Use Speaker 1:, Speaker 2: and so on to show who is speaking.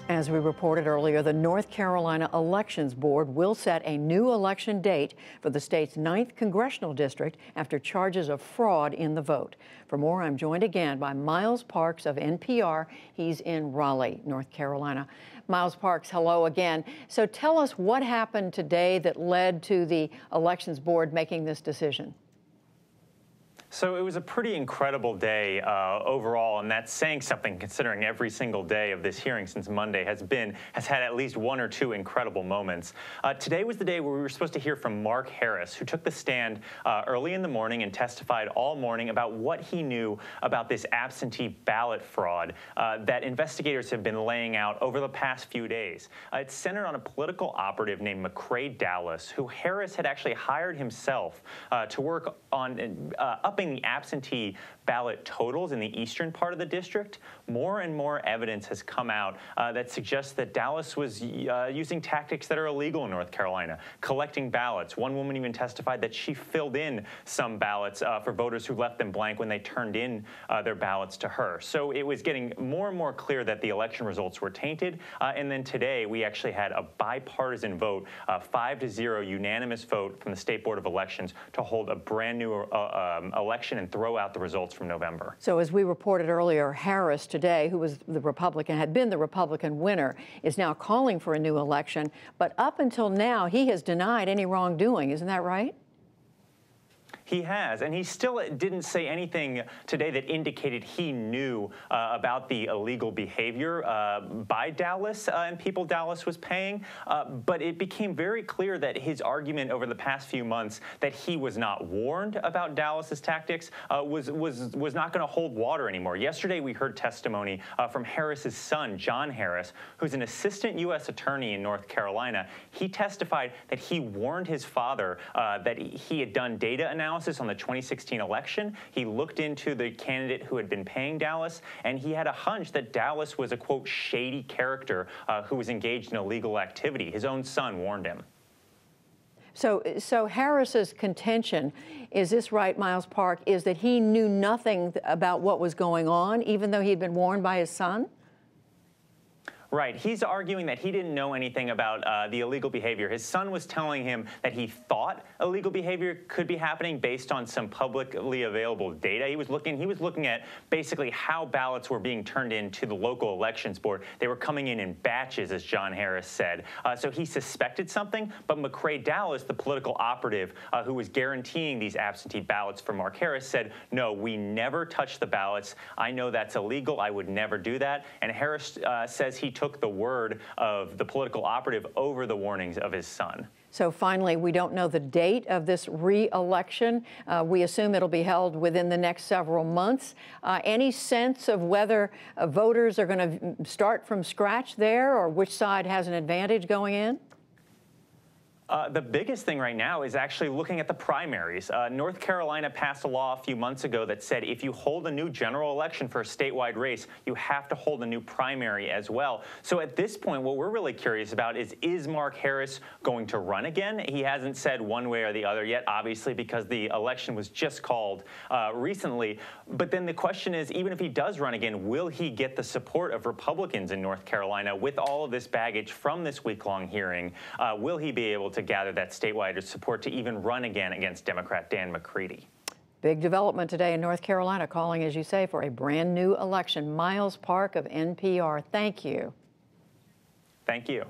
Speaker 1: As we reported earlier, the North Carolina Elections Board will set a new election date for the state's 9th congressional district after charges of fraud in the vote. For more, I'm joined again by Miles Parks of NPR. He's in Raleigh, North Carolina. Miles Parks, hello again. So tell us what happened today that led to the Elections Board making this decision.
Speaker 2: So it was a pretty incredible day overall, and that's saying something considering every single day of this hearing since Monday has had at least one or two incredible moments. Today was the day where we were supposed to hear from Mark Harris, who took the stand early in the morning and testified all morning about what he knew about this absentee ballot fraud that investigators have been laying out over the past few days. It's centered on a political operative named McCrae Dowless, who Harris had actually hired himself to work on upping the absentee ballot totals in the eastern part of the district. More and more evidence has come out that suggests that Dowless was using tactics that are illegal in North Carolina, collecting ballots. One woman even testified that she filled in some ballots for voters who left them blank when they turned in their ballots to her. So it was getting more and more clear that the election results were tainted. And then today we actually had a bipartisan vote, 5-0 unanimous vote from the State Board of Elections to hold a brand new election and throw out the results from November.
Speaker 1: So as we reported earlier, Harris today, who was the Republican, had been the Republican winner, is now calling for a new election. But up until now, he has denied any wrongdoing. Isn't that right?
Speaker 2: He has, and he still didn't say anything today that indicated he knew about the illegal behavior by Dowless and people Dowless was paying. But it became very clear that his argument over the past few months that he was not warned about Dowless's tactics was not going to hold water anymore. Yesterday, we heard testimony from Harris's son, John Harris, who's an assistant U.S. attorney in North Carolina. He testified that he warned his father that he had done data analysis on the 2016 election. He looked into the candidate who had been paying Dowless, and he had a hunch that Dowless was a, quote, shady character who was engaged in illegal activity. His own son warned him.
Speaker 1: So Harris's contention, is this right, Miles Park, is that he knew nothing about what was going on, even though he'd been warned by his son?
Speaker 2: Right. He's arguing that he didn't know anything about the illegal behavior. His son was telling him that he thought illegal behavior could be happening based on some publicly available data. He was looking at basically how ballots were being turned in to the local elections board. They were coming in batches, as John Harris said. So he suspected something, but McCrae Dowless, the political operative who was guaranteeing these absentee ballots for Mark Harris, said, no, we never touched the ballots. I know that's illegal. I would never do that. And Harris says he took the word of the political operative over the warnings of his son.
Speaker 1: So finally, we don't know the date of this re-election. We assume it'll be held within the next several months. Any sense of whether voters are going to start from scratch there, or which side has an advantage going in?
Speaker 2: The biggest thing right now is actually looking at the primaries. North Carolina passed a law a few months ago that said if you hold a new general election for a statewide race, you have to hold a new primary as well. So at this point, what we're really curious about is Mark Harris going to run again? He hasn't said one way or the other yet, obviously, because the election was just called recently. But then the question is, even if he does run again, will he get the support of Republicans in North Carolina with all of this baggage from this week-long hearing? Will he be able to gather that statewide support to even run again against Democrat Dan McCready?
Speaker 1: Big development today in North Carolina, calling, as you say, for a brand new election. Miles Park of NPR, thank you.
Speaker 2: Thank you.